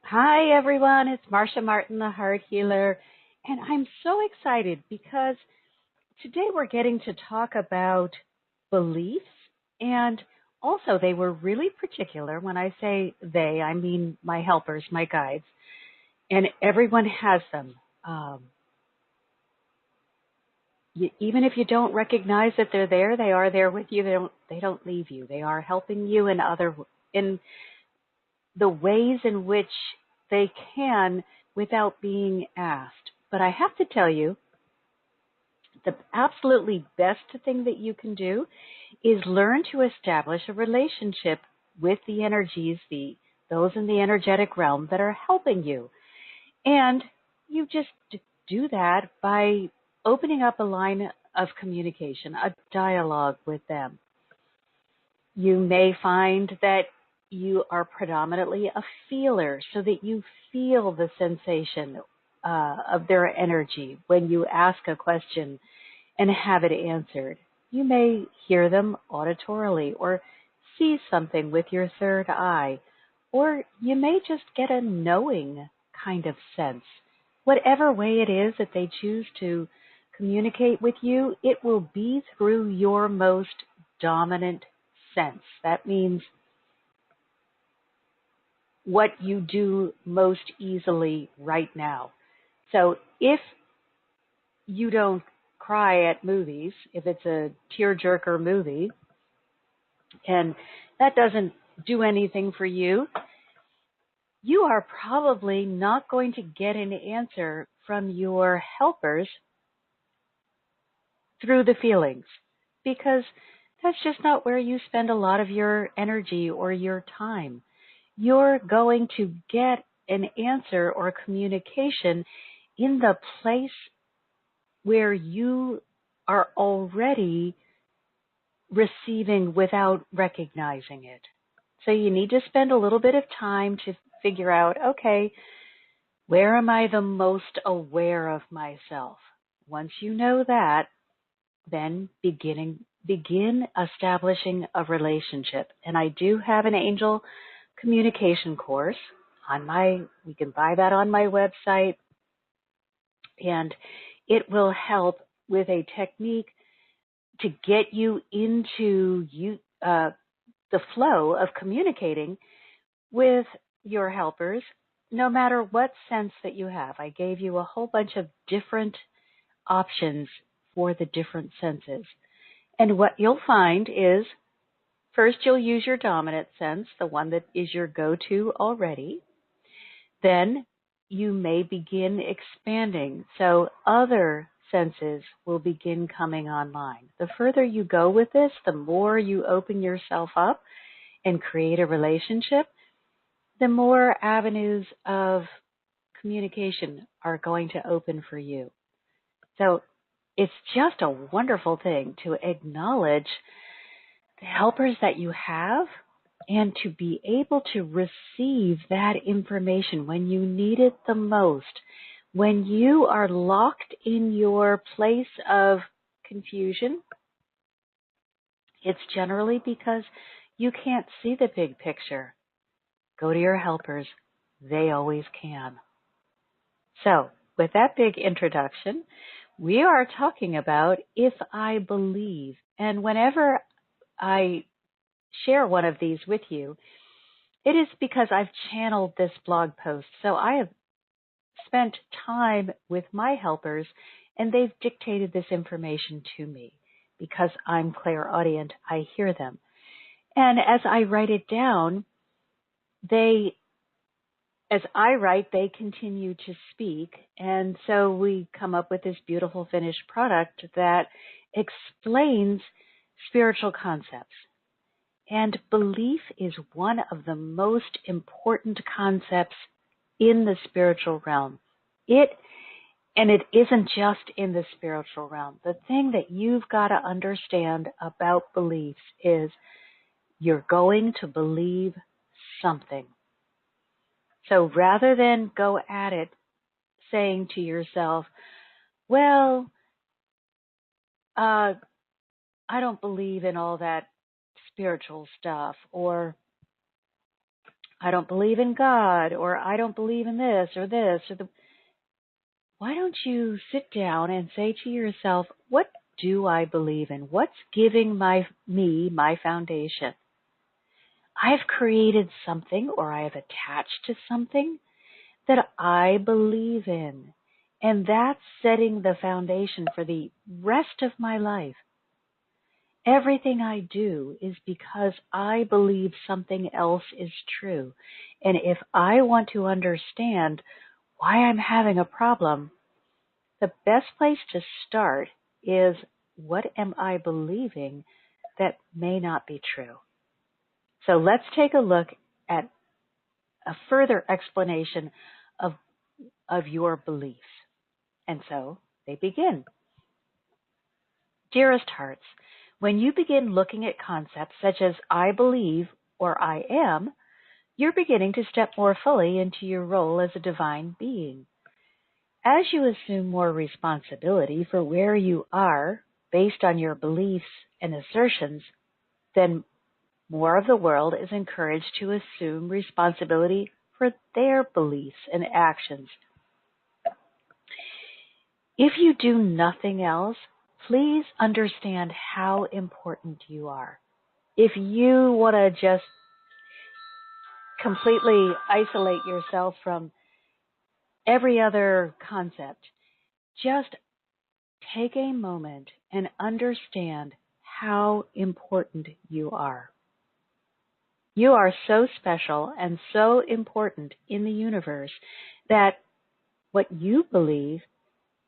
Hi, everyone. It's Marcia Martin, the Heart Healer. And I'm so excited because today we're getting to talk about beliefs. And also, they were really particular. When I say they, I mean my helpers, my guides. And everyone has them. Um, Even if you don't recognize that they're there, they are there with you. They don't leave you. They are helping you in the ways in which they can without being asked. But I have to tell you, the absolutely best thing that you can do is learn to establish a relationship with the energies, those in the energetic realm that are helping you. And you just do that by opening up a line of communication, a dialogue with them. You may find that you are predominantly a feeler, so that you feel the sensation of their energy when you ask a question and have it answered. You may hear them auditorily or see something with your third eye, or you may just get a knowing kind of sense. Whatever way it is that they choose to communicate with you, it will be through your most dominant sense. That means what you do most easily right now. So if you don't cry at movies, if it's a tearjerker movie, and that doesn't do anything for you, you are probably not going to get an answer from your helpers through the feelings, because that's just not where you spend a lot of your energy or your time. You're going to get an answer or communication in the place where you are already receiving without recognizing it. So you need to spend a little bit of time to figure out, okay, where am I the most aware of myself? Once you know that, then begin establishing a relationship. And I do have an angel communication course we can buy that on my website, and it will help with a technique to get you into the flow of communicating with your helpers, no matter what sense that you have. I gave you a whole bunch of different options for the different senses. And what you'll find is, first you'll use your dominant sense, the one that is your go-to already. Then you may begin expanding. So other senses will begin coming online. The further you go with this, the more you open yourself up and create a relationship, the more avenues of communication are going to open for you. So it's just a wonderful thing to acknowledge the helpers that you have and to be able to receive that information when you need it the most. When you are locked in your place of confusion, it's generally because you can't see the big picture. Go to your helpers. They always can. So, with that big introduction, we are talking about if I believe. And whenever I share one of these with you, it is because I've channeled this blog post. So I have spent time with my helpers, and they've dictated this information to me. Because I'm clairaudient, I hear them. And as I write it down, they continue to speak. And so we come up with this beautiful finished product that explains spiritual concepts. And belief is one of the most important concepts in the spiritual realm. And it isn't just in the spiritual realm. The thing that you've got to understand about beliefs is you're going to believe something. So rather than go at it saying to yourself, well, I don't believe in all that spiritual stuff, or I don't believe in God, or I don't believe in this or this or the. Why don't you sit down and say to yourself, what do I believe in? What's giving me my foundation? I've created something, or I have attached to something that I believe in. And that's setting the foundation for the rest of my life. Everything I do is because I believe something else is true. And if I want to understand why I'm having a problem, the best place to start is, what am I believing that may not be true? So let's take a look at a further explanation of your beliefs. And so they begin. Dearest hearts, when you begin looking at concepts such as I believe or I am, you're beginning to step more fully into your role as a divine being. As you assume more responsibility for where you are based on your beliefs and assertions, then more of the world is encouraged to assume responsibility for their beliefs and actions. If you do nothing else, please understand how important you are. If you want to just completely isolate yourself from every other concept, just take a moment and understand how important you are. You are so special and so important in the universe that what you believe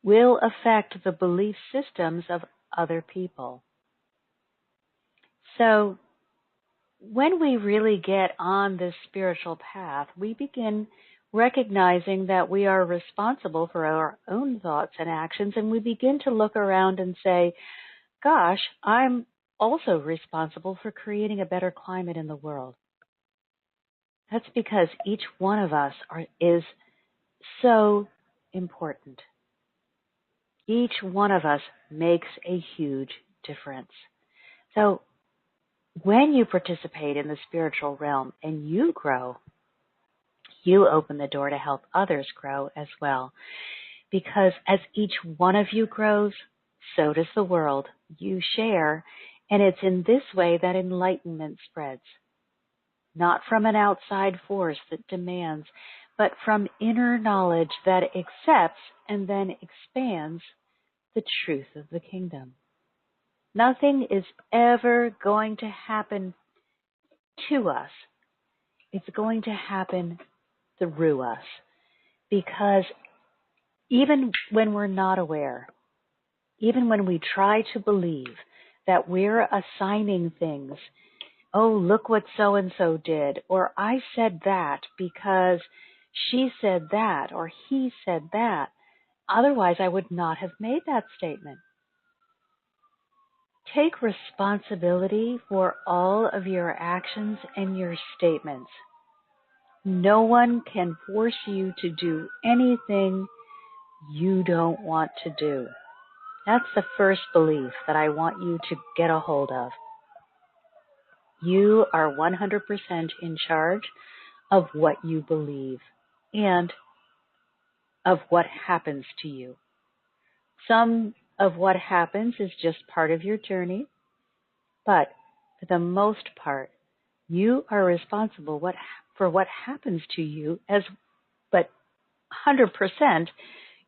will affect the belief systems of other people. So when we really get on this spiritual path, we begin recognizing that we are responsible for our own thoughts and actions, and we begin to look around and say, gosh, I'm also responsible for creating a better climate in the world. That's because each one of us is so important. Each one of us makes a huge difference. So when you participate in the spiritual realm and you grow, you open the door to help others grow as well. Because as each one of you grows, so does the world. You share, and it's in this way that enlightenment spreads. Not from an outside force that demands, but from inner knowledge that accepts and then expands the truth of the kingdom. Nothing is ever going to happen to us. It's going to happen through us. Because even when we're not aware, even when we try to believe that we're assigning things, oh, look what so-and-so did, or I said that because she said that, or he said that, otherwise I would not have made that statement. Take responsibility for all of your actions and your statements. No one can force you to do anything you don't want to do. That's the first belief that I want you to get a hold of. You are 100% in charge of what you believe and of what happens to you. Some of what happens is just part of your journey, but for the most part, you are responsible for what happens to you, but 100%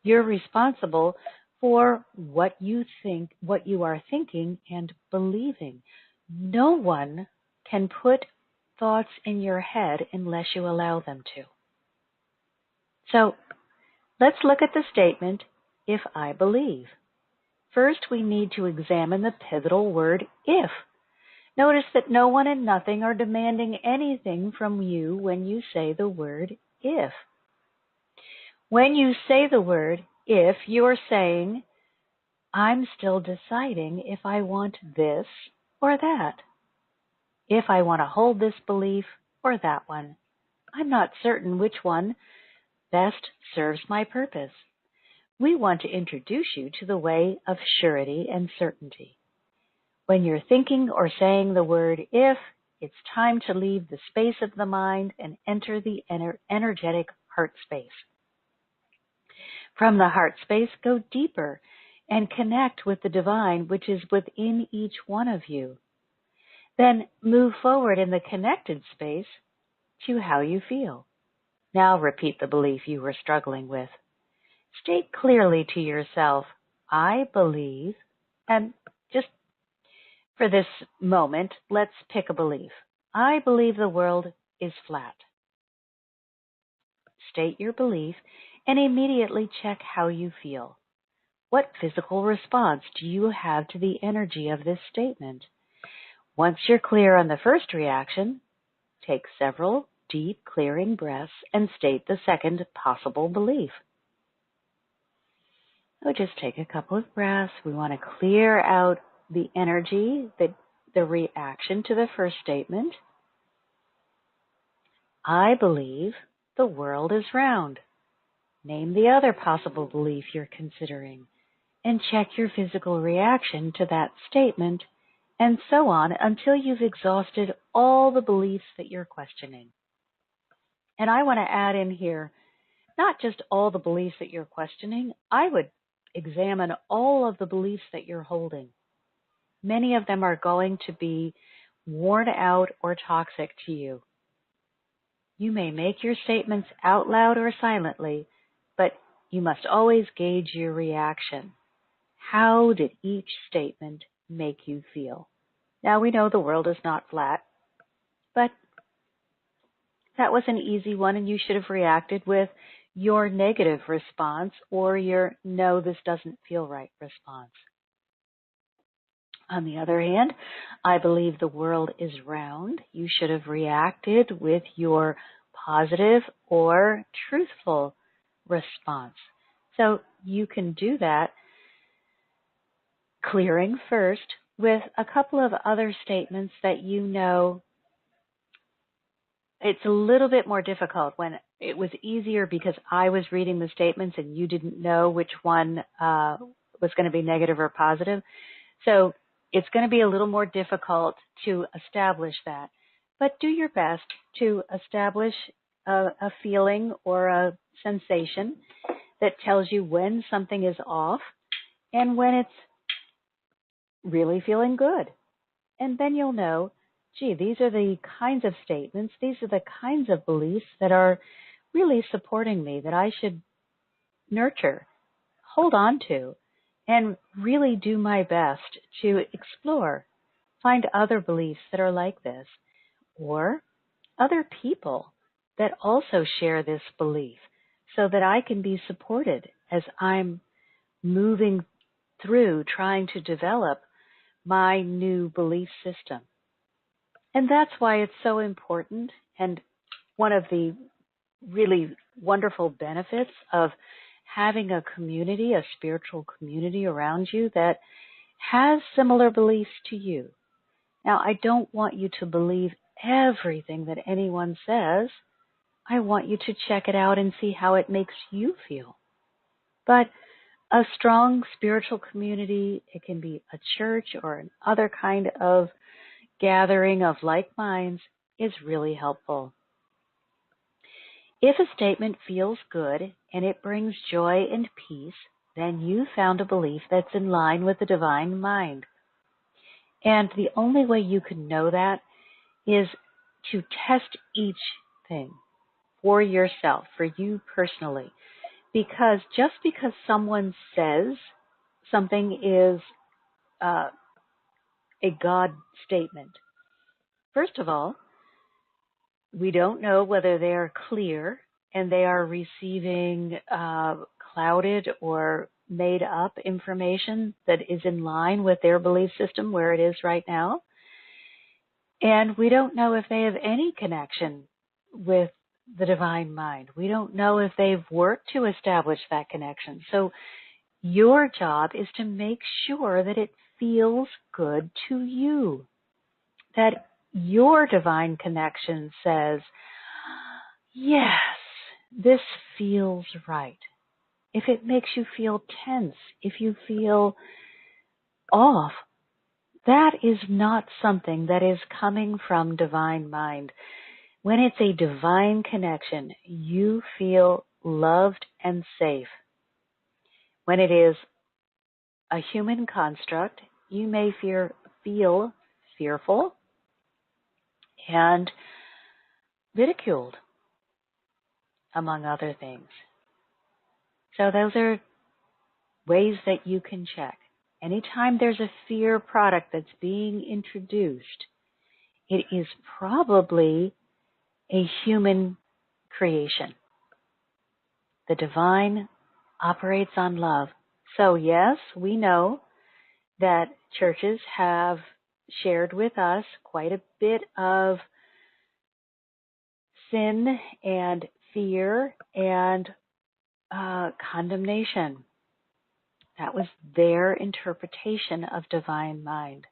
you're responsible for what you think, what you are thinking and believing. No one can put thoughts in your head unless you allow them to. So let's look at the statement, if I believe. First, we need to examine the pivotal word if. Notice that no one and nothing are demanding anything from you when you say the word if. When you say the word if, you're saying, I'm still deciding if I want this or that. If I want to hold this belief or that one. I'm not certain which one best serves my purpose. We want to introduce you to the way of surety and certainty. When you're thinking or saying the word if, It's time to leave the space of the mind and enter the energetic heart space. From the heart space, go deeper and connect with the divine, which is within each one of you. Then move forward in the connected space to how you feel. Now repeat the belief you were struggling with. State clearly to yourself, I believe, and just for this moment, let's pick a belief. I believe the world is flat. State your belief and immediately check how you feel. What physical response do you have to the energy of this statement? Once you're clear on the first reaction, take several deep clearing breaths and state the second possible belief. So just take a couple of breaths. We want to clear out the energy, the reaction to the first statement. I believe the world is round. Name the other possible belief you're considering and check your physical reaction to that statement, and so on until you've exhausted all the beliefs that you're questioning. And I want to add in here, not just all the beliefs that you're questioning, I would examine all of the beliefs that you're holding. Many of them are going to be worn out or toxic to you. You may make your statements out loud or silently, but you must always gauge your reaction. How did each statement make you feel? Now we know the world is not flat, but that was an easy one, and you should have reacted with your negative response or your no, this doesn't feel right response. On the other hand, I believe the world is round. You should have reacted with your positive or truthful response. So you can do that, clearing first with a couple of other statements that you know. It's a little bit more difficult when it was easier because I was reading the statements and you didn't know which one was going to be negative or positive. So it's going to be a little more difficult to establish that. But do your best to establish a feeling or a sensation that tells you when something is off and when it's really feeling good. And then you'll know, gee, these are the kinds of statements, these are the kinds of beliefs that are really supporting me, that I should nurture, hold on to, and really do my best to explore, find other beliefs that are like this, or other people that also share this belief so that I can be supported as I'm moving through trying to develop my new belief system. And that's why it's so important, and one of the really wonderful benefits of having a community, a spiritual community around you that has similar beliefs to you. Now, I don't want you to believe everything that anyone says. I want you to check it out and see how it makes you feel. But a strong spiritual community, it can be a church or another kind of gathering of like minds, is really helpful. If a statement feels good and it brings joy and peace, then you found a belief that's in line with the divine mind. And the only way you can know that is to test each thing for yourself, for you personally. Because just because someone says something is a God statement, first of all, we don't know whether they are clear and they are receiving clouded or made up information that is in line with their belief system where it is right now. And we don't know if they have any connection with the divine mind. We don't know if they've worked to establish that connection. So your job is to make sure that it feels good to you, that your divine connection says, yes, this feels right. If it makes you feel tense, if you feel off, that is not something that is coming from divine mind. When it's a divine connection, you feel loved and safe. When it is a human construct, you may feel fearful and ridiculed, among other things. So those are ways that you can check. Anytime there's a fear product that's being introduced, it is probably a human creation. The divine operates on love. So yes, we know that churches have shared with us quite a bit of sin and fear and condemnation. That was their interpretation of divine mind.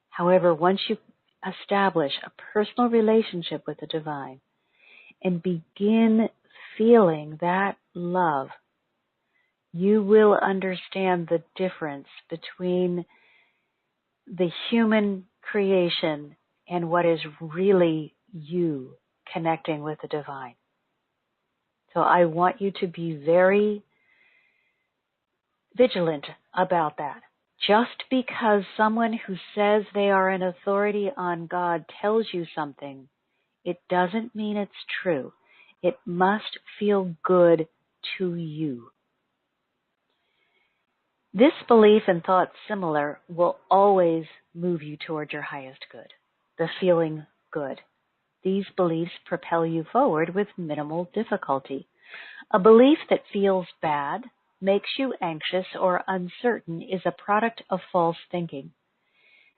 However, once you establish a personal relationship with the divine and begin feeling that love, you will understand the difference between the human creation and what is really you connecting with the divine. So I want you to be very vigilant about that. Just because someone who says they are an authority on God tells you something, it doesn't mean it's true. It must feel good to you. This belief and thought similar will always move you toward your highest good, the feeling good. These beliefs propel you forward with minimal difficulty. A belief that feels bad, makes you anxious or uncertain is a product of false thinking.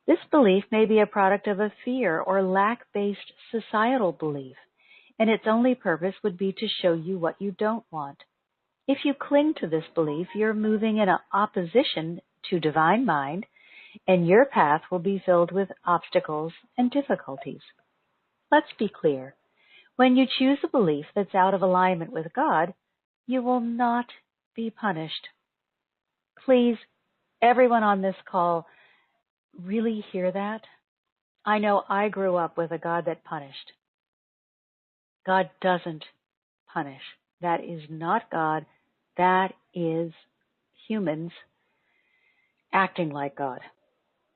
This belief may be a product of a fear or lack-based societal belief, and its only purpose would be to show you what you don't want. If you cling to this belief, you're moving in opposition to divine mind, and your path will be filled with obstacles and difficulties. Let's be clear. When you choose a belief that's out of alignment with God, you will not be punished. Please, everyone on this call, really hear that? I know I grew up with a God that punished. God doesn't punish. That is not God. That is humans acting like God.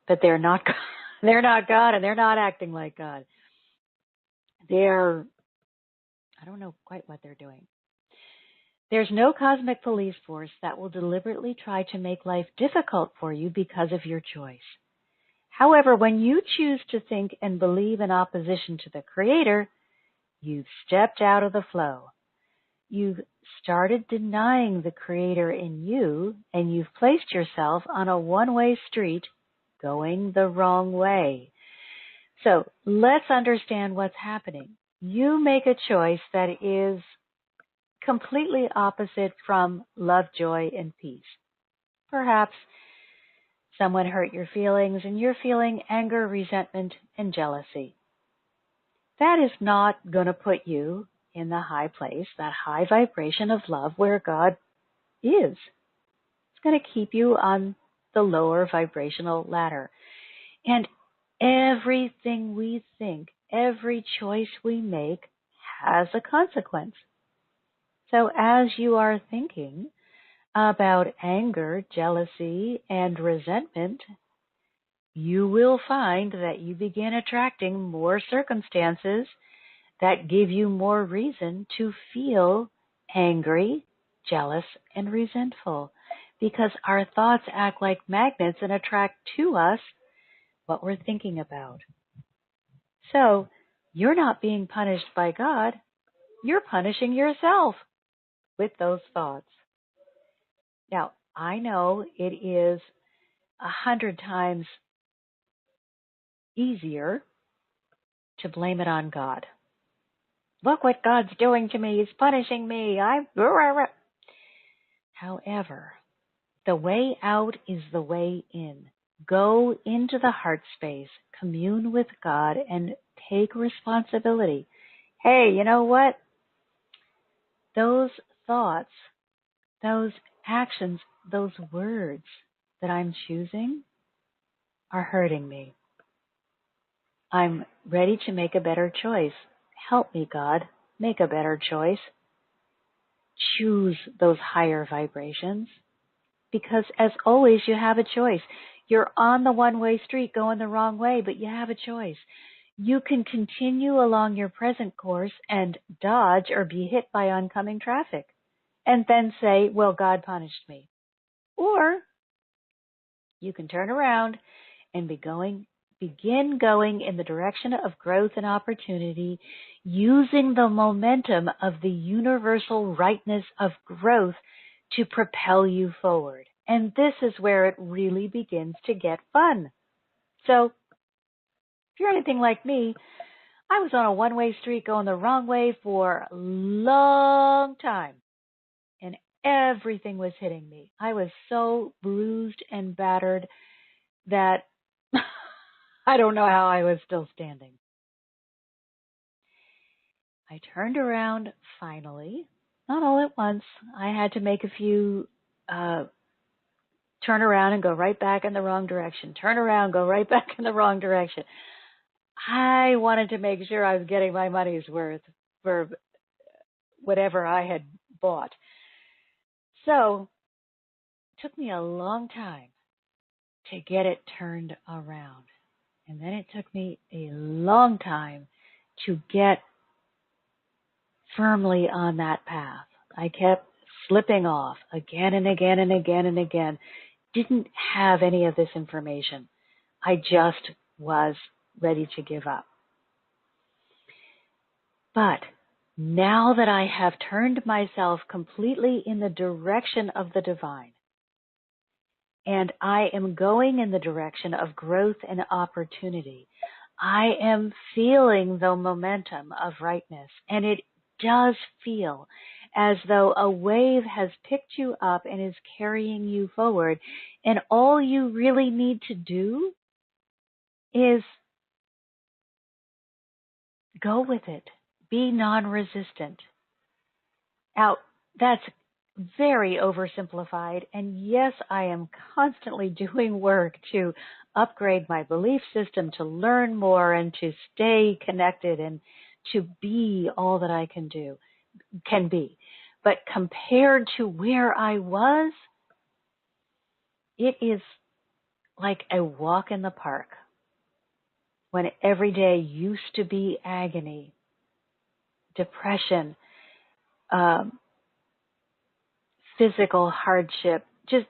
But they're not God. They're not God, and they're not acting like God. I don't know quite what they're doing. There's no cosmic police force that will deliberately try to make life difficult for you because of your choice. However, when you choose to think and believe in opposition to the Creator, you've stepped out of the flow. You've started denying the Creator in you, and you've placed yourself on a one-way street going the wrong way. So let's understand what's happening. You make a choice that is completely opposite from love, joy, and peace. Perhaps someone hurt your feelings and you're feeling anger, resentment, and jealousy. That is not going to put you in the high place, that high vibration of love where God is. It's going to keep you on the lower vibrational ladder. And everything we think, every choice we make has a consequence. So as you are thinking about anger, jealousy, and resentment, you will find that you begin attracting more circumstances that give you more reason to feel angry, jealous, and resentful, because our thoughts act like magnets and attract to us what we're thinking about. So you're not being punished by God, you're punishing yourself with those thoughts. Now, I know it is 100 times easier to blame it on God. Look what God's doing to me. He's punishing me. However, the way out is the way in. Go into the heart space, commune with God, and take responsibility. Hey, you know what? Those thoughts, those actions, those words that I'm choosing are hurting me. I'm ready to make a better choice. Help me, God, make a better choice. Choose those higher vibrations. Because as always, you have a choice. You're on the one-way street going the wrong way, but you have a choice. You can continue along your present course and dodge or be hit by oncoming traffic and then say, well, God punished me. Or you can turn around and begin going in the direction of growth and opportunity using the momentum of the universal rightness of growth to propel you forward. And this is where it really begins to get fun. So, if you're anything like me, I was on a one-way street going the wrong way for a long time, and everything was hitting me. I was so bruised and battered that I don't know how I was still standing. I turned around finally, not all at once. I had to make a few turn around and go right back in the wrong direction. Turn around, go right back in the wrong direction. I wanted to make sure I was getting my money's worth for whatever I had bought. So it took me a long time to get it turned around. And then it took me a long time to get firmly on that path. I kept slipping off again and again and again and again. Didn't have any of this information. I just was ready to give up. But now that I have turned myself completely in the direction of the divine, and I am going in the direction of growth and opportunity, I am feeling the momentum of rightness, and it does feel as though a wave has picked you up and is carrying you forward, and all you really need to do is go with it. Be non-resistant. Now, that's very oversimplified, and yes, I am constantly doing work to upgrade my belief system, to learn more, and to stay connected, and to be all that I can be. But compared to where I was, it is like a walk in the park, when every day used to be agony, depression, physical hardship. Just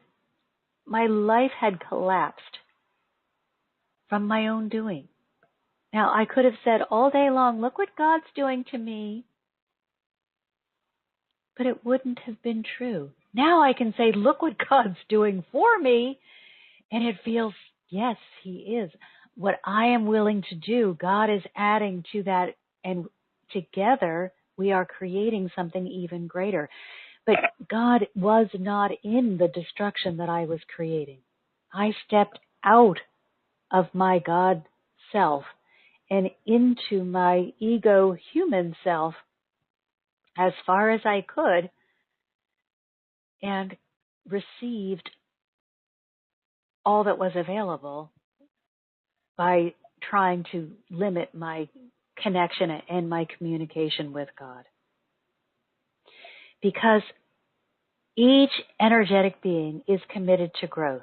my life had collapsed from my own doing. Now, I could have said all day long, look what God's doing to me, but it wouldn't have been true. Now I can say, look what God's doing for me, and it feels, yes, He is. What I am willing to do, God is adding to that, and together we are creating something even greater. But God was not in the destruction that I was creating. I stepped out of my God self and into my ego human self as far as I could, and received all that was available by trying to limit my connection and my communication with God. Because each energetic being is committed to growth.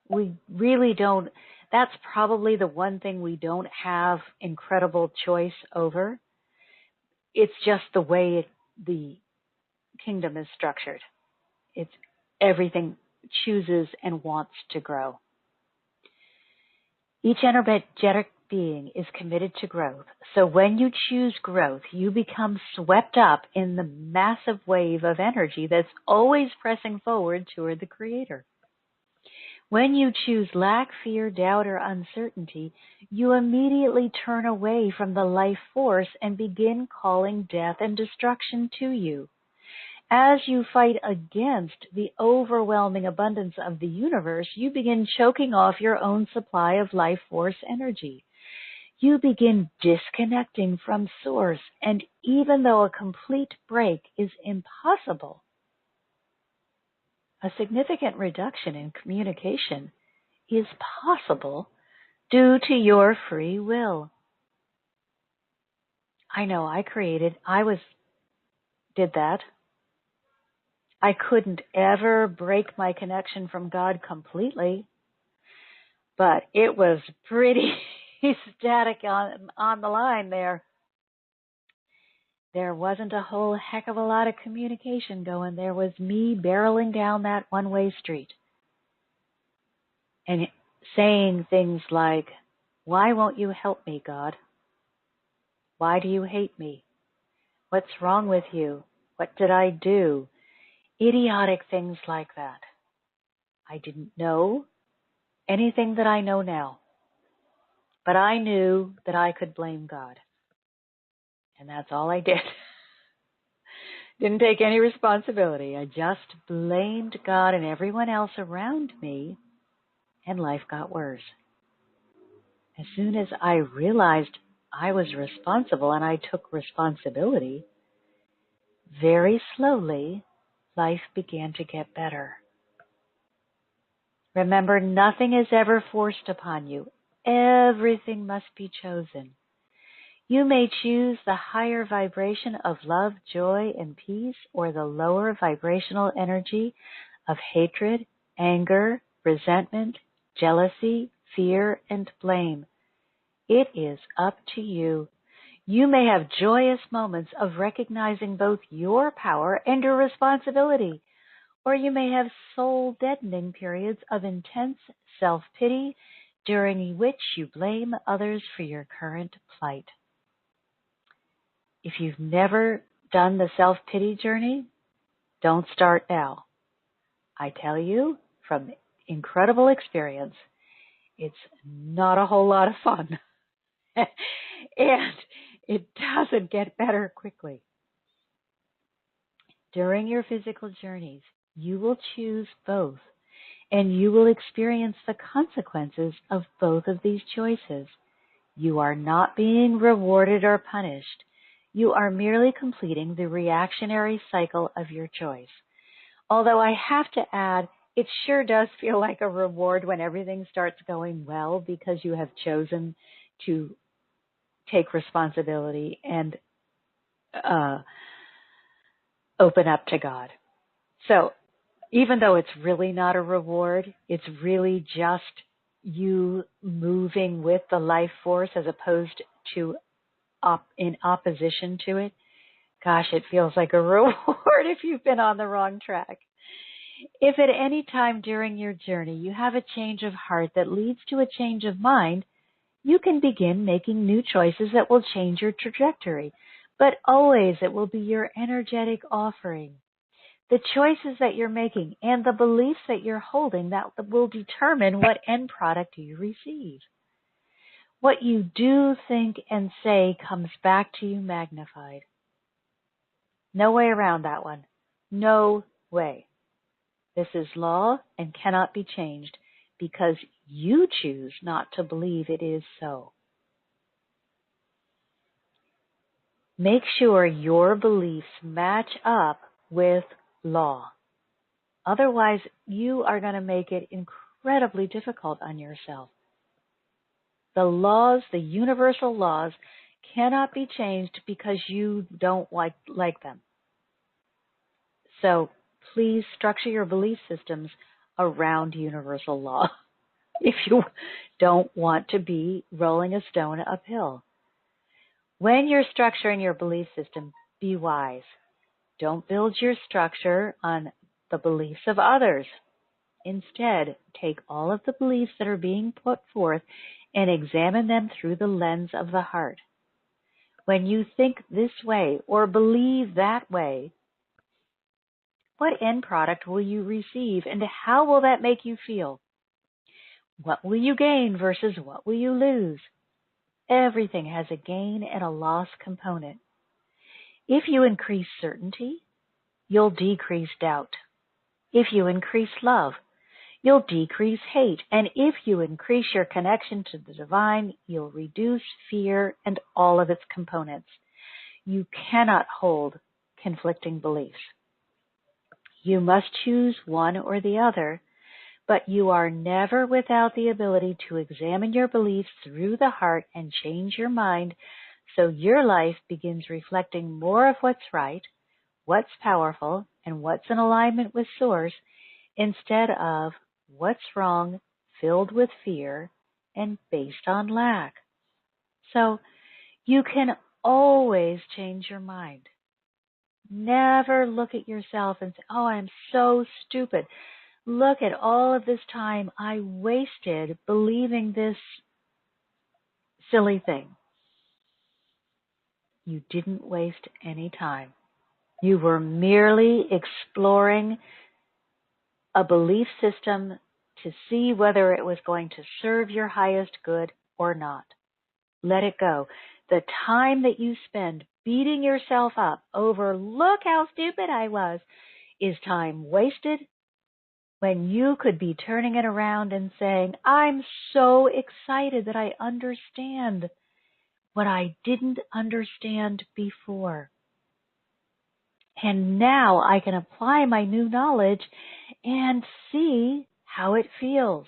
We really don't, that's probably the one thing we don't have incredible choice over. It's just the way the kingdom is structured. It's everything chooses and wants to grow. Each energetic being is committed to growth. So when you choose growth, you become swept up in the massive wave of energy that's always pressing forward toward the Creator. When you choose lack, fear, doubt, or uncertainty, you immediately turn away from the life force and begin calling death and destruction to you. As you fight against the overwhelming abundance of the universe, you begin choking off your own supply of life force energy. You begin disconnecting from source, and even though a complete break is impossible, a significant reduction in communication is possible due to your free will. I know did that. I couldn't ever break my connection from God completely, but it was pretty static on the line there. There wasn't a whole heck of a lot of communication going. There was me barreling down that one-way street and saying things like, "Why won't you help me, God? Why do you hate me? What's wrong with you? What did I do?" Idiotic things like that. I didn't know anything that I know now, but I knew that I could blame God. And that's all I did. Didn't take any responsibility. I just blamed God and everyone else around me, and life got worse. As soon as I realized I was responsible and I took responsibility, very slowly, life began to get better. Remember, nothing is ever forced upon you. Everything must be chosen. You may choose the higher vibration of love, joy, and peace, or the lower vibrational energy of hatred, anger, resentment, jealousy, fear, and blame. It is up to you. You may have joyous moments of recognizing both your power and your responsibility, or you may have soul-deadening periods of intense self-pity during which you blame others for your current plight. If you've never done the self-pity journey, don't start now. I tell you from incredible experience, it's not a whole lot of fun. And it doesn't get better quickly. During your physical journeys, you will choose both, and you will experience the consequences of both of these choices. You are not being rewarded or punished. You are merely completing the reactionary cycle of your choice. Although I have to add, it sure does feel like a reward when everything starts going well because you have chosen to take responsibility and open up to God. So even though it's really not a reward, it's really just you moving with the life force as opposed to in opposition to it. Gosh, it feels like a reward if you've been on the wrong track. If at any time during your journey you have a change of heart that leads to a change of mind, you can begin making new choices that will change your trajectory. But always it will be your energetic offering. The choices that you're making and the beliefs that you're holding that will determine what end product you receive. What you do, think, and say comes back to you magnified. No way around that one. No way. This is law and cannot be changed because you choose not to believe it is so. Make sure your beliefs match up with law. Otherwise, you are going to make it incredibly difficult on yourself. The laws, the universal laws, cannot be changed because you don't like them. So please structure your belief systems around universal law if you don't want to be rolling a stone uphill. When you're structuring your belief system, be wise. Don't build your structure on the beliefs of others. Instead, take all of the beliefs that are being put forth and examine them through the lens of the heart. When you think this way or believe that way, what end product will you receive and how will that make you feel? What will you gain versus what will you lose? Everything has a gain and a loss component. If you increase certainty, you'll decrease doubt. If you increase love, you'll decrease hate. And if you increase your connection to the divine, you'll reduce fear and all of its components. You cannot hold conflicting beliefs. You must choose one or the other, But you are never without the ability to examine your beliefs through the heart and change your mind so your life begins reflecting more of what's right, what's powerful, and what's in alignment with Source instead of what's wrong, filled with fear, and based on lack. So you can always change your mind. Never look at yourself and say, oh, I'm so stupid. Look at all of this time I wasted believing this silly thing. You didn't waste any time. You were merely exploring a belief system to see whether it was going to serve your highest good or not. Let it go. The time that you spend beating yourself up over, look how stupid I was, is time wasted when you could be turning it around and saying, I'm so excited that I understand what I didn't understand before. And now I can apply my new knowledge and see how it feels.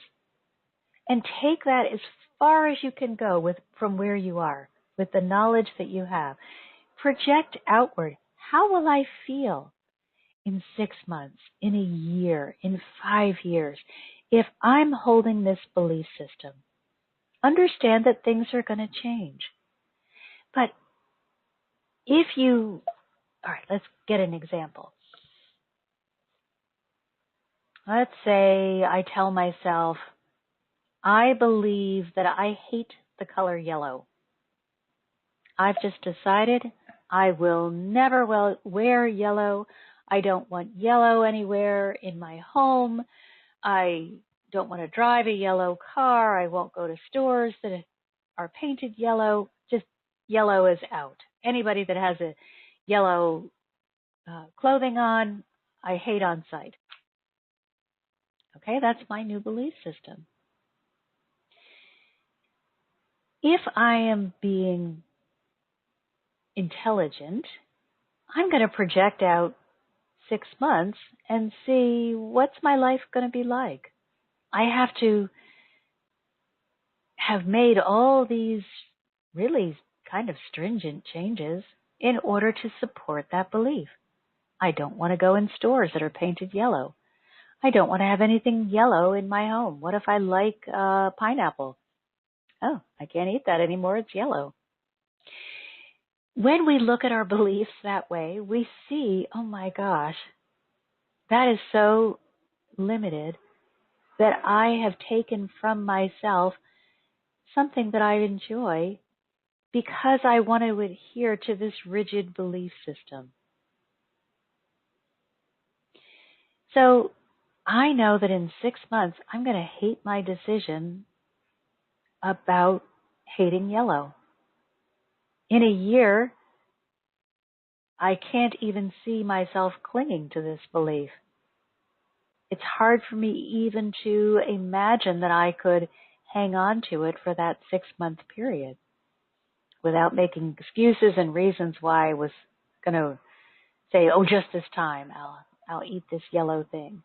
And take that as far as you can go from where you are, with the knowledge that you have. Project outward. How will I feel in 6 months, in a year, in 5 years, if I'm holding this belief system? Understand that things are going to change. But all right, let's get an example. Let's say I tell myself, I believe that I hate the color yellow. I've just decided I will never wear yellow. I don't want yellow anywhere in my home. I don't want to drive a yellow car. I won't go to stores that are painted yellow. Just yellow is out. Anybody that has a yellow clothing on, I hate on sight. Okay, that's my new belief system. If I am being intelligent, I'm going to project out 6 months and see what's my life going to be like. I have to have made all these really kind of stringent changes in order to support that belief. I don't want to go in stores that are painted yellow. I don't want to have anything yellow in my home. What if I like pineapple? Oh, I can't eat that anymore. It's yellow. When we look at our beliefs that way, we see, oh my gosh, that is so limited that I have taken from myself something that I enjoy because I want to adhere to this rigid belief system. So I know that in 6 months, I'm going to hate my decision about hating yellow. In a year, I can't even see myself clinging to this belief. It's hard for me even to imagine that I could hang on to it for that 6-month period without making excuses and reasons why I was going to say, oh, just this time I'll eat this yellow thing.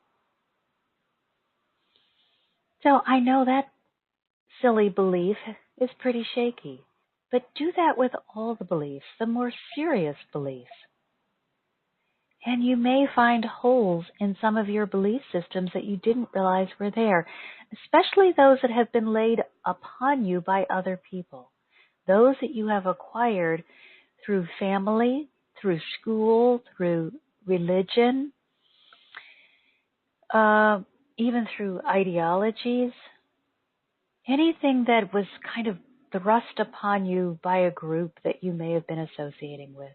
So I know that silly belief is pretty shaky, but do that with all the beliefs, the more serious beliefs. And you may find holes in some of your belief systems that you didn't realize were there, especially those that have been laid upon you by other people, those that you have acquired through family, through school, through religion, even through ideologies, anything that was kind of thrust upon you by a group that you may have been associating with.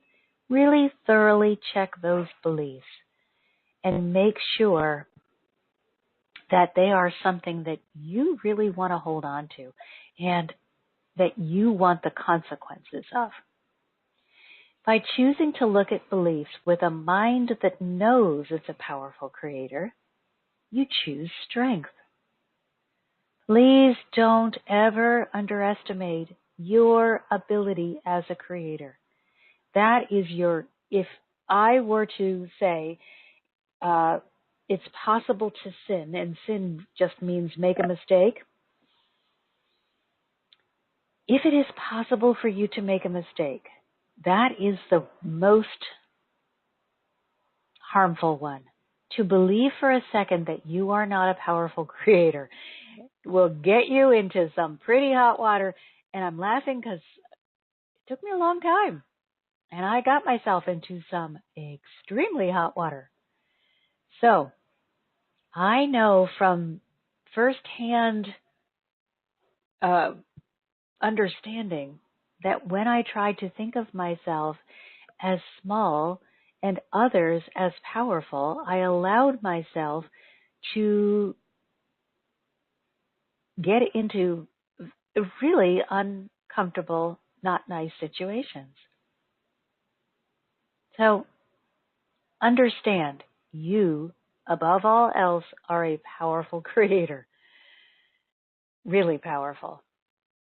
Really thoroughly check those beliefs and make sure that they are something that you really want to hold on to and that you want the consequences of. By choosing to look at beliefs with a mind that knows it's a powerful creator, you choose strength. Please don't ever underestimate your ability as a creator. That is if I were to say, it's possible to sin, and sin just means make a mistake. If it is possible for you to make a mistake, that is the most harmful one. To believe for a second that you are not a powerful creator will get you into some pretty hot water. And I'm laughing because it took me a long time. And I got myself into some extremely hot water. So I know from firsthand understanding that when I tried to think of myself as small and others as powerful, I allowed myself to get into really uncomfortable, not nice situations. So understand, you, above all else, are a powerful creator. Really powerful.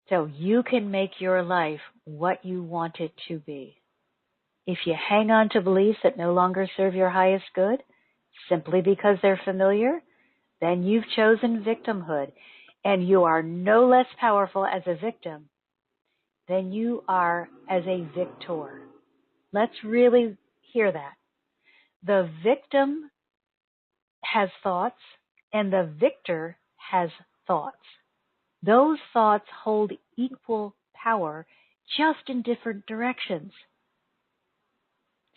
So you can make your life what you want it to be. If you hang on to beliefs that no longer serve your highest good, simply because they're familiar, then you've chosen victimhood, and you are no less powerful as a victim than you are as a victor. Let's really hear that. The victim has thoughts, and the victor has thoughts. Those thoughts hold equal power, just in different directions.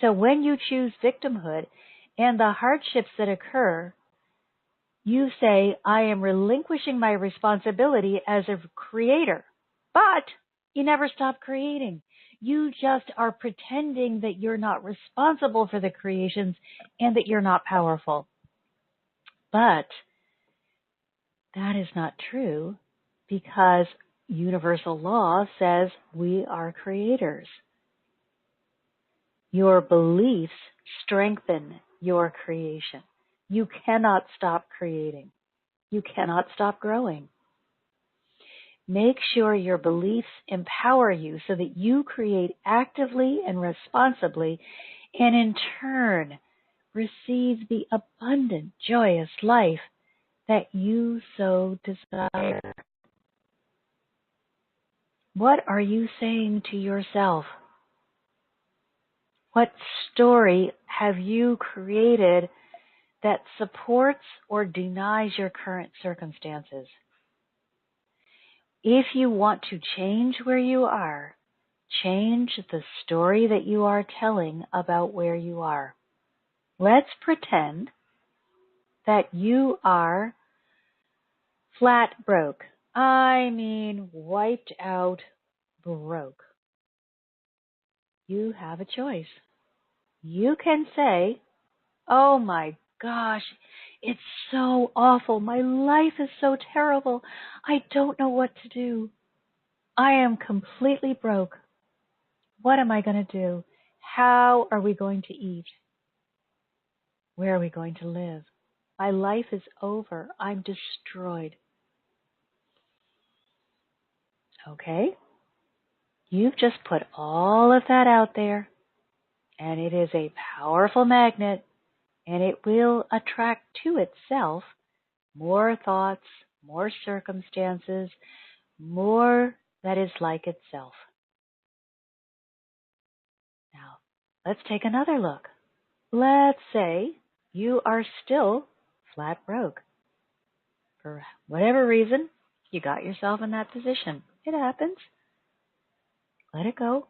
So when you choose victimhood and the hardships that occur, you say, I am relinquishing my responsibility as a creator. But you never stop creating. You just are pretending that you're not responsible for the creations and that you're not powerful. But that is not true, because universal law says we are creators. Your beliefs strengthen your creation. You cannot stop creating. You cannot stop growing. Make sure your beliefs empower you so that you create actively and responsibly, and in turn receive the abundant, joyous life that you so desire. What are you saying to yourself? What story have you created that supports or denies your current circumstances? If you want to change where you are, change the story that you are telling about where you are. Let's pretend that you are flat broke. I mean, wiped out broke. You have a choice. You can say, oh my gosh, it's so awful. My life is so terrible. I don't know what to do. I am completely broke. What am I going to do? How are we going to eat? Where are we going to live? My life is over. I'm destroyed. Okay? You've just put all of that out there, and it is a powerful magnet, and it will attract to itself more thoughts, more circumstances, more that is like itself. Now, let's take another look. Let's say you are still flat broke. For whatever reason, you got yourself in that position. It happens. Let it go.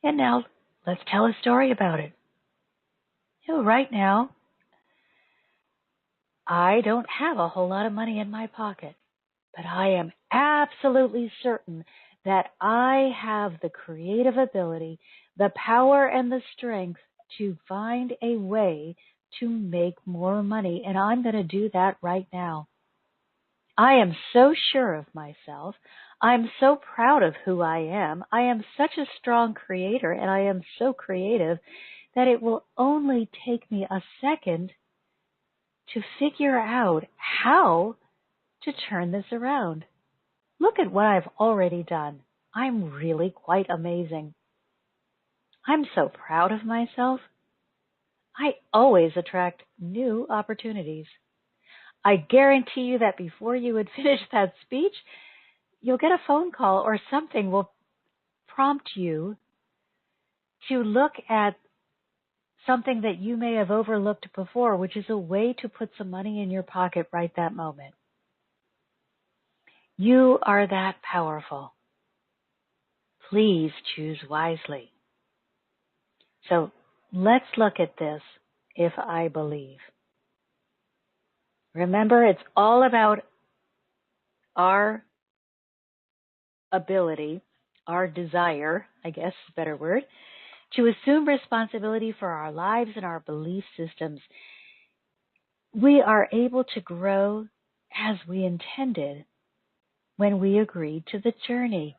And now, let's tell a story about it. Right now, I don't have a whole lot of money in my pocket, but I am absolutely certain that I have the creative ability, the power, and the strength to find a way to make more money, and I'm going to do that right now. I am so sure of myself. I'm so proud of who I am. I am such a strong creator, and I am so creative that it will only take me a second to figure out how to turn this around. Look at what I've already done. I'm really quite amazing. I'm so proud of myself. I always attract new opportunities. I guarantee you that before you would finish that speech, you'll get a phone call or something will prompt you to look at something that you may have overlooked before, which is a way to put some money in your pocket right that moment. You are that powerful. Please choose wisely. So let's look at this, if I believe. Remember, it's all about our ability, our desire, I guess is a better word, to assume responsibility for our lives and our belief systems. We are able to grow as we intended when we agreed to the journey.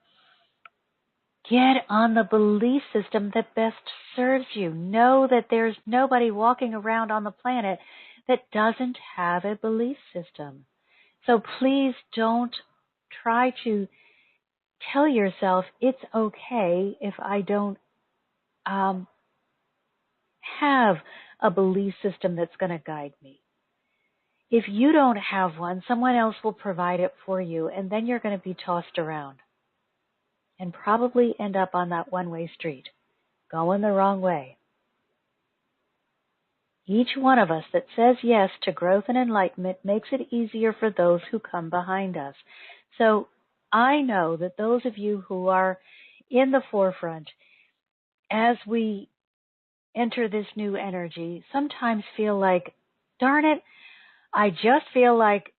Get on the belief system that best serves you. Know that there's nobody walking around on the planet that doesn't have a belief system. So please don't try to tell yourself it's okay if I don't have a belief system that's going to guide me. If you don't have one, someone else will provide it for you, and then you're going to be tossed around and probably end up on that one-way street, going the wrong way. Each one of us that says yes to growth and enlightenment makes it easier for those who come behind us. So I know that those of you who are in the forefront, as we enter this new energy, sometimes feel like, darn it, I just feel like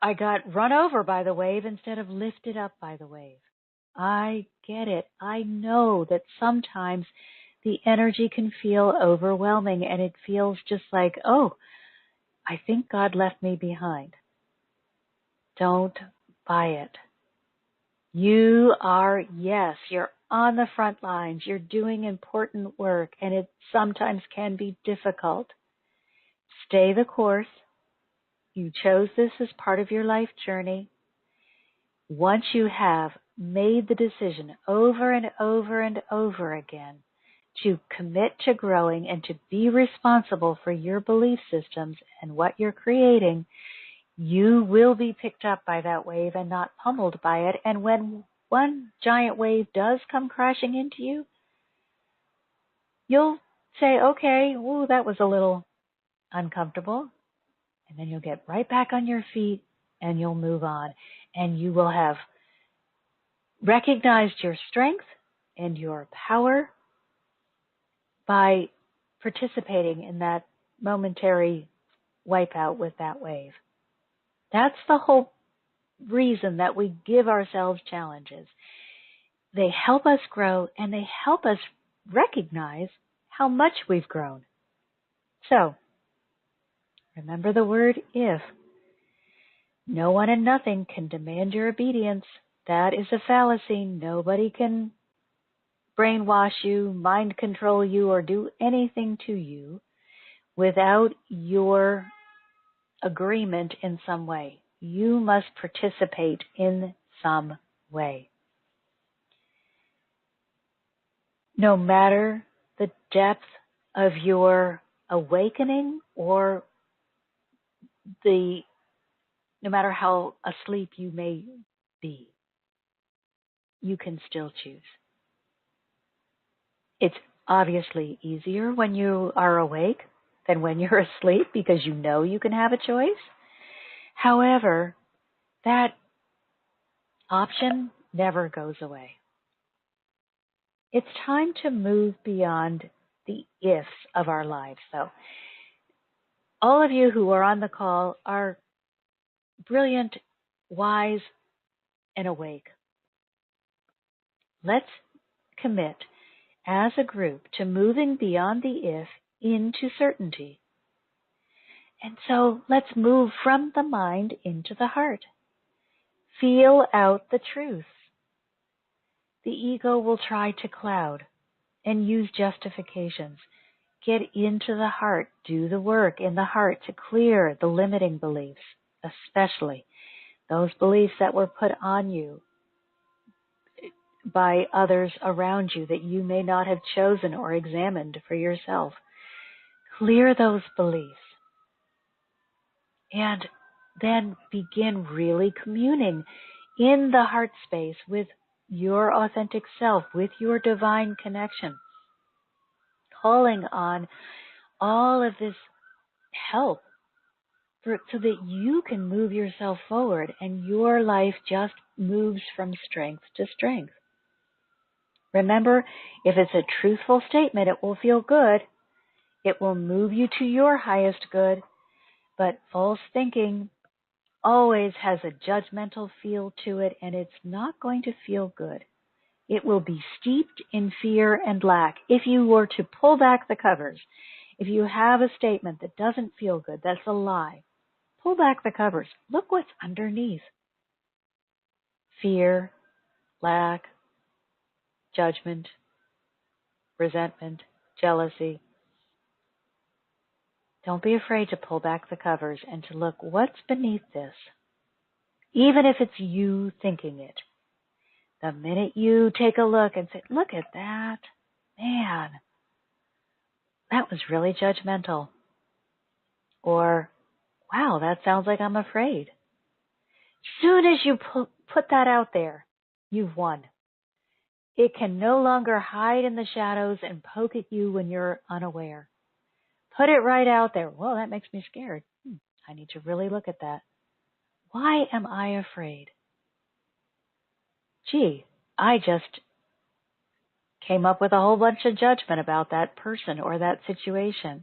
I got run over by the wave instead of lifted up by the wave. I get it. I know that sometimes the energy can feel overwhelming and it feels just like, oh, I think God left me behind. Don't buy it. You are, yes, you're on the front lines. You're doing important work, and it sometimes can be difficult. Stay the course. You chose this as part of your life journey. Once you have made the decision over and over and over again to commit to growing and to be responsible for your belief systems and what you're creating, you will be picked up by that wave and not pummeled by it. And when one giant wave does come crashing into you, you'll say, okay, ooh, that was a little uncomfortable. And then you'll get right back on your feet and you'll move on. And you will have recognized your strength and your power by participating in that momentary wipeout with that wave. That's the whole reason that we give ourselves challenges. They help us grow and they help us recognize how much we've grown. So, remember the word if. No one and nothing can demand your obedience. That is a fallacy. Nobody can brainwash you, mind control you, or do anything to you without your agreement in some way. You must participate in some way. No matter the depth of your awakening or no matter how asleep you may be, you can still choose. It's obviously easier when you are awake than when you're asleep because you know you can have a choice. However, that option never goes away. It's time to move beyond the ifs of our lives. So, all of you who are on the call are brilliant, wise, and awake. Let's commit as a group to moving beyond the if into certainty. And so let's move from the mind into the heart. Feel out the truth. The ego will try to cloud and use justifications. Get into the heart. Do the work in the heart to clear the limiting beliefs, especially those beliefs that were put on you by others around you that you may not have chosen or examined for yourself. Clear those beliefs. And then begin really communing in the heart space with your authentic self, with your divine connection, calling on all of this help so that you can move yourself forward and your life just moves from strength to strength. Remember, if it's a truthful statement, it will feel good. It will move you to your highest good. But false thinking always has a judgmental feel to it, and it's not going to feel good. It will be steeped in fear and lack. If you were to pull back the covers, if you have a statement that doesn't feel good, that's a lie. Pull back the covers. Look what's underneath. Fear, lack, judgment, resentment, jealousy. Don't be afraid to pull back the covers and to look what's beneath this. Even if it's you thinking it. The minute you take a look and say, look at that, man, that was really judgmental. Or, wow, that sounds like I'm afraid. Soon as you put that out there, you've won. It can no longer hide in the shadows and poke at you when you're unaware. Put it right out there. Well, that makes me scared. I need to really look at that. Why am I afraid? Gee, I just came up with a whole bunch of judgment about that person or that situation.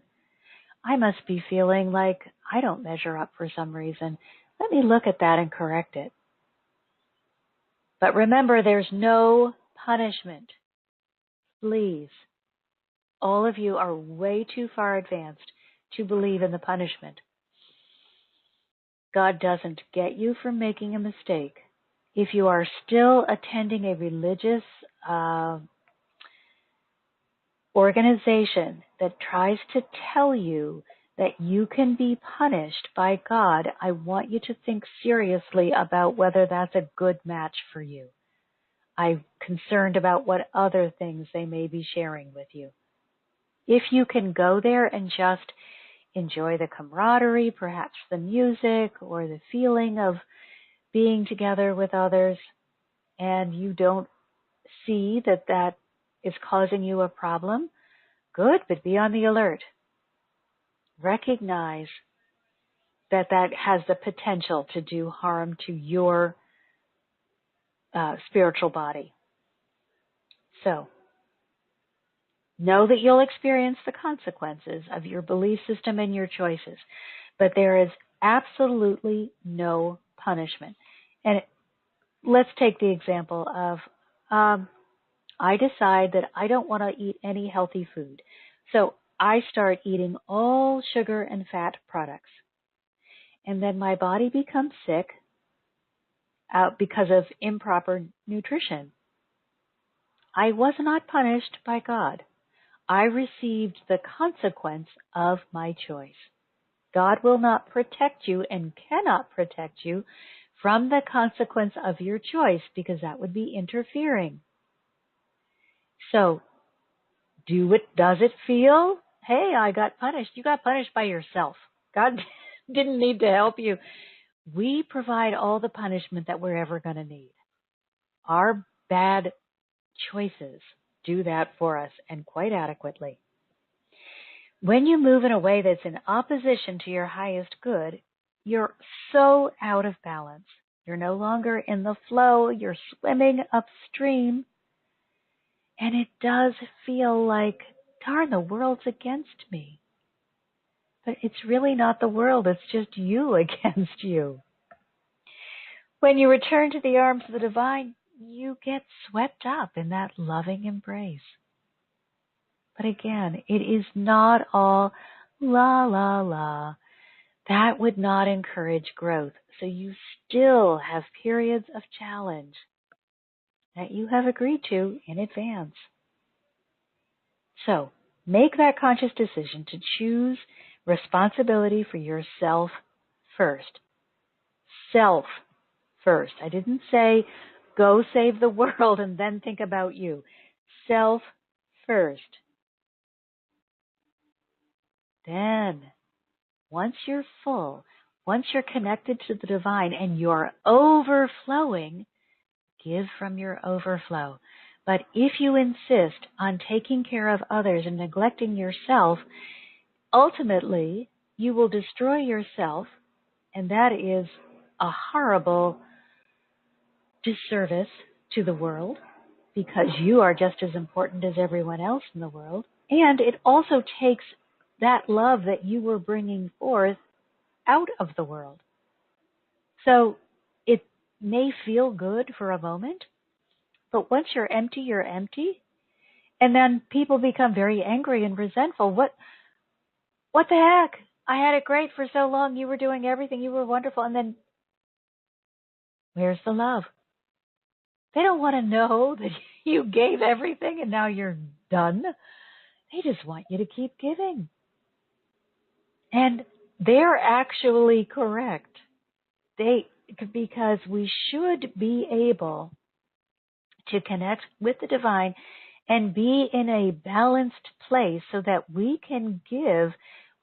I must be feeling like I don't measure up for some reason. Let me look at that and correct it. But remember, there's no punishment. Please. All of you are way too far advanced to believe in the punishment. God doesn't get you for making a mistake. If you are still attending a religious organization that tries to tell you that you can be punished by God, I want you to think seriously about whether that's a good match for you. I'm concerned about what other things they may be sharing with you. If you can go there and just enjoy the camaraderie, perhaps the music or the feeling of being together with others, and you don't see that that is causing you a problem, good, but be on the alert. Recognize that that has the potential to do harm to your spiritual body. So, know that you'll experience the consequences of your belief system and your choices, but there is absolutely no punishment. And let's take the example of I decide that I don't want to eat any healthy food. So I start eating all sugar and fat products. And then my body becomes sick because of improper nutrition. I was not punished by God. I received the consequence of my choice. God will not protect you and cannot protect you from the consequence of your choice because that would be interfering. So, does it feel, hey, I got punished? You got punished by yourself. God didn't need to help you. We provide all the punishment that we're ever going to need. Our bad choices do that for us, and quite adequately. When you move in a way that's in opposition to your highest good, you're so out of balance. You're no longer in the flow. You're swimming upstream. And it does feel like, darn, the world's against me. But it's really not the world. It's just you against you. When you return to the arms of the divine, you get swept up in that loving embrace. But again, it is not all la, la, la. That would not encourage growth. So you still have periods of challenge that you have agreed to in advance. So make that conscious decision to choose responsibility for yourself first. Self first. I didn't say go save the world and then think about you. Self first. Then, once you're full, once you're connected to the divine and you're overflowing, give from your overflow. But if you insist on taking care of others and neglecting yourself, ultimately you will destroy yourself, and that is a horrible disservice to the world because you are just as important as everyone else in the world. And it also takes that love that you were bringing forth out of the world. So it may feel good for a moment, but once you're empty, you're empty. And then people become very angry and resentful. What the heck? I had it great for so long. You were doing everything. You were wonderful. And then where's the love? They don't want to know that you gave everything and now you're done. They just want you to keep giving. And they're actually correct. Because we should be able to connect with the divine and be in a balanced place so that we can give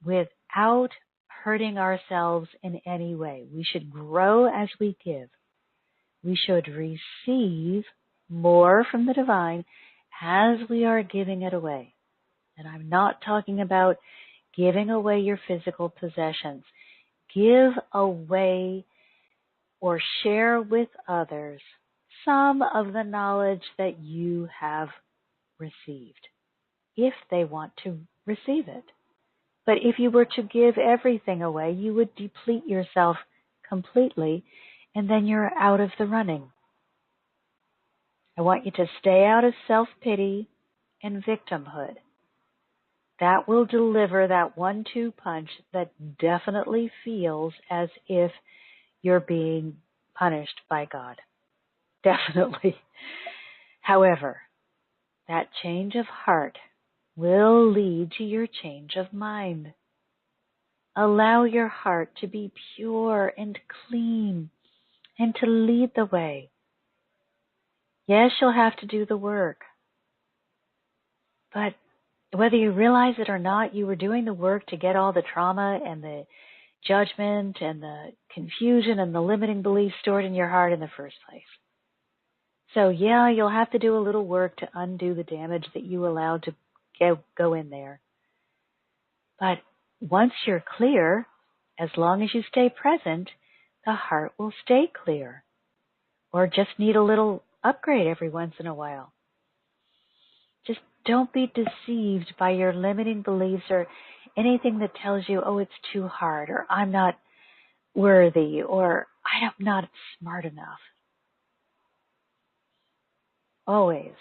without hurting ourselves in any way. We should grow as we give. We should receive more from the divine as we are giving it away. And I'm not talking about giving away your physical possessions. Give away or share with others some of the knowledge that you have received, if they want to receive it. But if you were to give everything away, you would deplete yourself completely, and then you're out of the running. I want you to stay out of self-pity and victimhood. That will deliver that 1-2 punch that definitely feels as if you're being punished by God. Definitely. However, that change of heart will lead to your change of mind. Allow your heart to be pure and clean and to lead the way. Yes, you'll have to do the work. But whether you realize it or not, you were doing the work to get all the trauma and the judgment and the confusion and the limiting beliefs stored in your heart in the first place. So yeah, you'll have to do a little work to undo the damage that you allowed to go in there. But once you're clear, as long as you stay present, the heart will stay clear. Or just need a little upgrade every once in a while. Just don't be deceived by your limiting beliefs or anything that tells you, oh, it's too hard, or I'm not worthy, or I'm not smart enough. Always,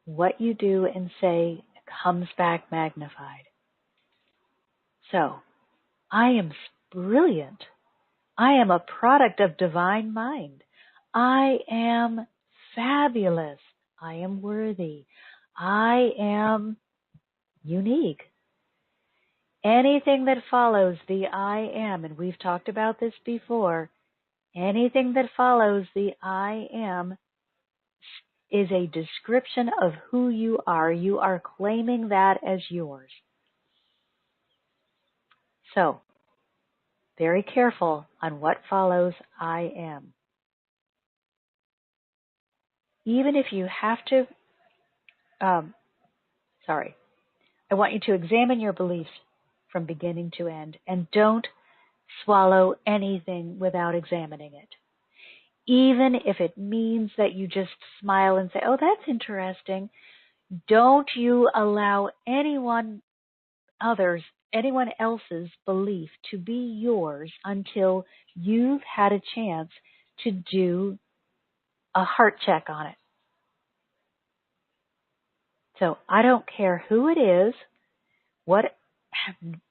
what you do and say comes back magnified. So, I am brilliant. I am a product of divine mind. I am fabulous. I am worthy. I am unique. Anything that follows the I am, and we've talked about this before, anything that follows the I am is a description of who you are. You are claiming that as yours. So, very careful on what follows I am. Even if you have to, I want you to examine your beliefs from beginning to end and don't swallow anything without examining it. Even if it means that you just smile and say, oh, that's interesting. Don't you allow anyone else's belief to be yours until you've had a chance to do a heart check on it. So I don't care who it is, what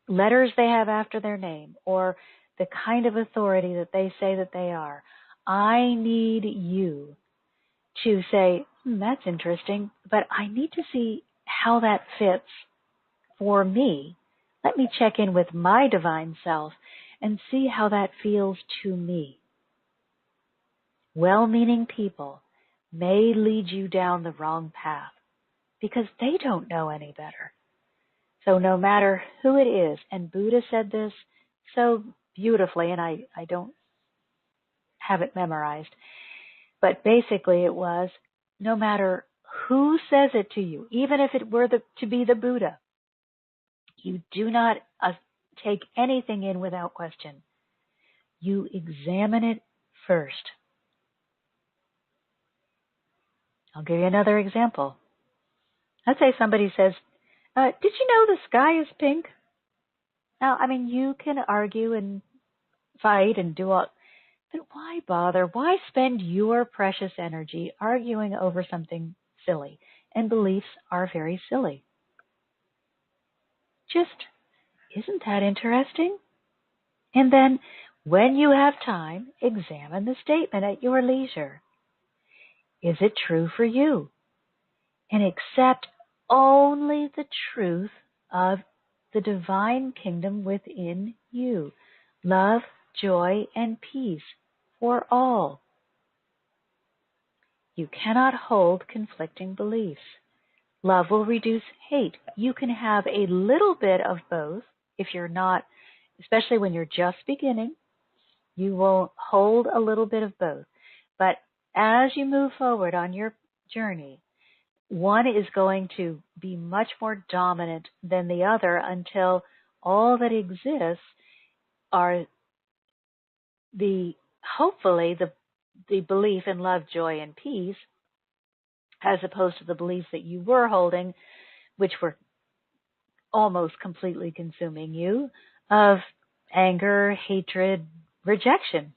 letters they have after their name, or the kind of authority that they say that they are. I need you to say, that's interesting, but I need to see how that fits for me. Let me check in with my divine self and see how that feels to me. Well-meaning people may lead you down the wrong path because they don't know any better. So no matter who it is, and Buddha said this so beautifully, and I don't have it memorized, but basically it was, no matter who says it to you, even if it were to be the Buddha, you do not take anything in without question. You examine it first. I'll give you another example. Let's say somebody says, did you know the sky is pink? Now, I mean, you can argue and fight and do all, but why bother? Why spend your precious energy arguing over something silly? And beliefs are very silly. Just, isn't that interesting? And then, when you have time, examine the statement at your leisure. Is it true for you? And accept only the truth of the divine kingdom within you. Love, joy, and peace for all. You cannot hold conflicting beliefs. Love will reduce hate. You can have a little bit of both if you're not, especially when you're just beginning. You will hold a little bit of both. But as you move forward on your journey, one is going to be much more dominant than the other until all that exists are hopefully the belief in love, joy, and peace, as opposed to the beliefs that you were holding, which were almost completely consuming you, of anger, hatred, rejection.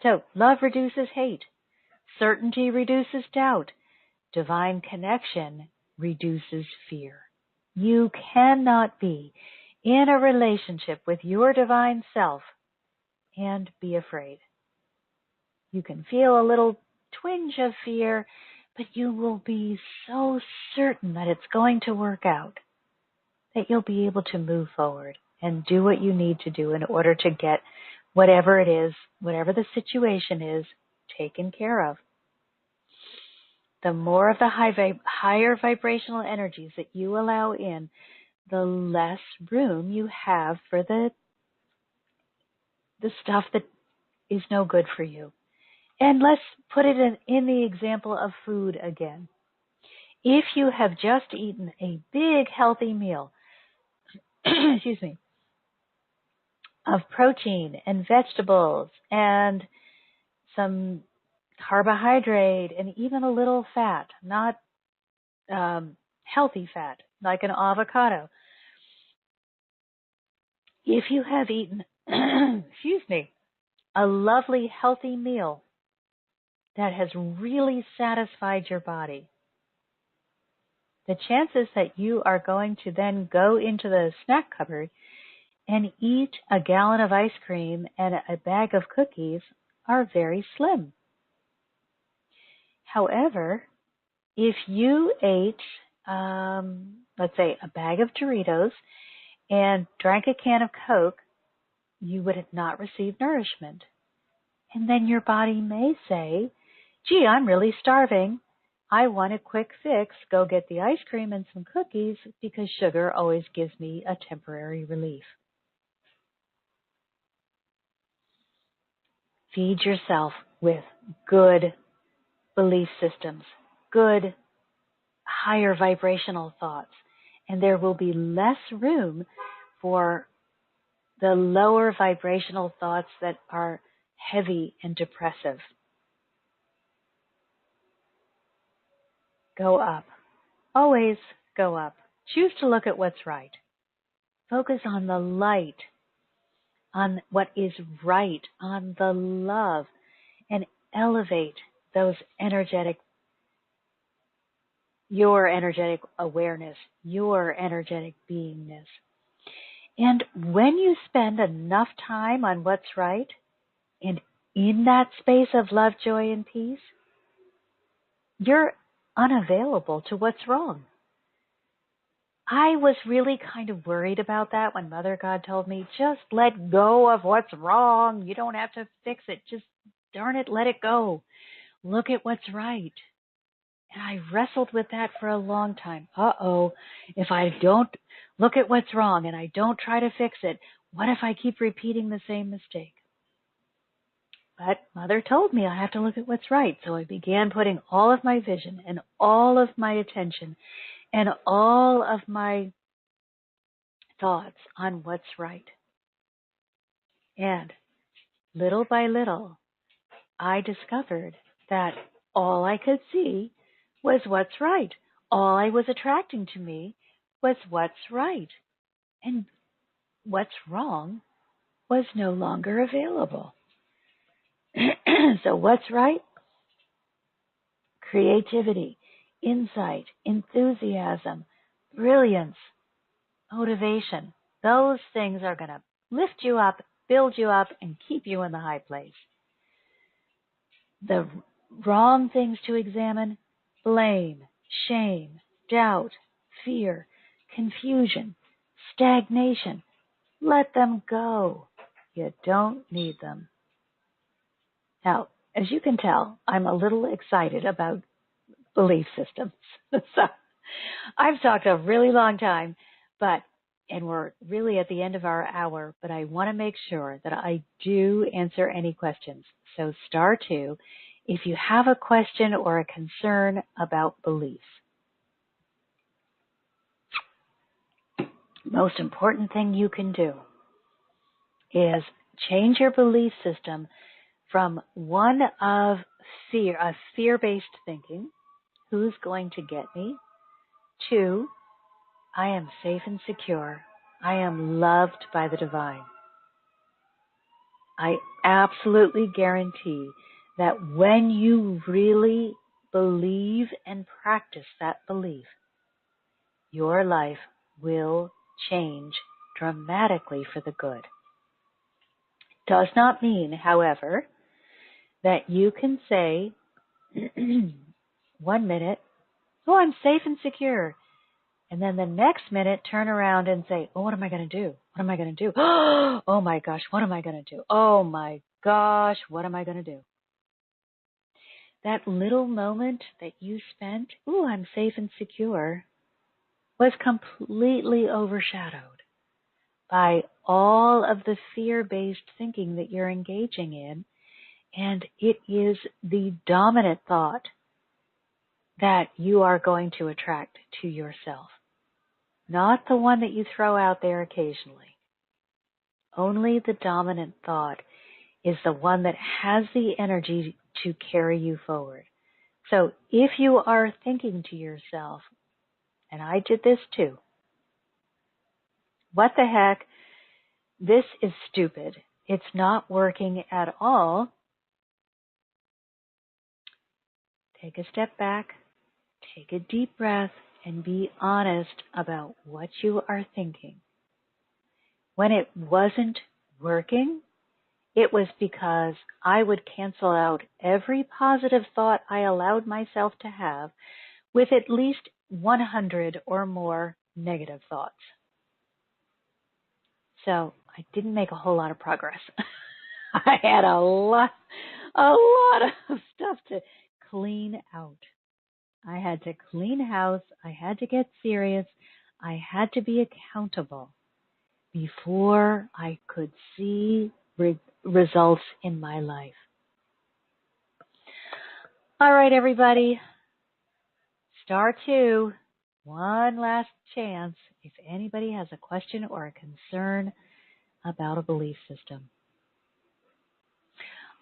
So love reduces hate. Certainty reduces doubt. Divine connection reduces fear. You cannot be in a relationship with your divine self and be afraid. You can feel a little twinge of fear, but you will be so certain that it's going to work out that you'll be able to move forward and do what you need to do in order to get whatever it is, whatever the situation is, taken care of. The more of the higher vibrational energies that you allow in, the less room you have for the stuff that is no good for you. And let's put it in the example of food again. If you have just eaten a big healthy meal, excuse me, of protein and vegetables and some carbohydrate and even a little fat, not healthy fat, like an avocado. If you have eaten, excuse me, a lovely healthy meal that has really satisfied your body, the chances that you are going to then go into the snack cupboard and eat a gallon of ice cream and a bag of cookies are very slim. However, if you ate, let's say, a bag of Doritos and drank a can of Coke, you would not receive nourishment. And then your body may say, gee, I'm really starving. I want a quick fix. Go get the ice cream and some cookies because sugar always gives me a temporary relief. Feed yourself with good belief systems, good higher vibrational thoughts, and there will be less room for the lower vibrational thoughts that are heavy and depressive. Go up. Always go up. Choose to look at what's right. Focus on the light, on what is right, on the love, and elevate those your energetic awareness, your energetic beingness. And when you spend enough time on what's right, and in that space of love, joy, and peace, you're unavailable to what's wrong. I was really kind of worried about that when Mother God told me, just let go of what's wrong. You don't have to fix it. Just, darn it, let it go. Look at what's right. And I wrestled with that for a long time. If I don't look at what's wrong and I don't try to fix it, what if I keep repeating the same mistake? But Mother told me I have to look at what's right. So I began putting all of my vision and all of my attention and all of my thoughts on what's right. And little by little, I discovered that all I could see was what's right. All I was attracting to me was what's right. And what's wrong was no longer available. So what's right? Creativity, insight, enthusiasm, brilliance, motivation. Those things are going to lift you up, build you up, and keep you in the high place. The wrong things to examine: blame, shame, doubt, fear, confusion, stagnation. Let them go. You don't need them. Now, as you can tell, I'm a little excited about belief systems. So I've talked a really long time, and we're really at the end of our hour, but I want to make sure that I do answer any questions. So *2 if you have a question or a concern about beliefs. Most important thing you can do is change your belief system from one of fear, a fear-based thinking, who's going to get me, to I am safe and secure. I am loved by the divine. I absolutely guarantee that when you really believe and practice that belief, your life will change dramatically for the good. Does not mean, however, that you can say 1 minute, oh, I'm safe and secure. And then the next minute, turn around and say, oh, what am I going to do? What am I going to do? Oh, my gosh, what am I going to do? Oh, my gosh, what am I going to do? That little moment that you spent, oh, I'm safe and secure, was completely overshadowed by all of the fear-based thinking that you're engaging in. And it is the dominant thought that you are going to attract to yourself. Not the one that you throw out there occasionally. Only the dominant thought is the one that has the energy to carry you forward. So if you are thinking to yourself, and I did this too, what the heck, this is stupid, it's not working at all, take a step back, take a deep breath, and be honest about what you are thinking. When it wasn't working, it was because I would cancel out every positive thought I allowed myself to have with at least 100 or more negative thoughts. So I didn't make a whole lot of progress. I had a lot of stuff to clean out. I had to clean house. I had to get serious. I had to be accountable before I could see results in my life. All right, everybody. *2, one last chance if anybody has a question or a concern about a belief system.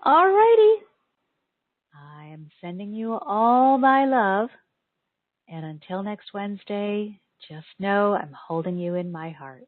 All righty. I am sending you all my love. And until next Wednesday, just know I'm holding you in my heart.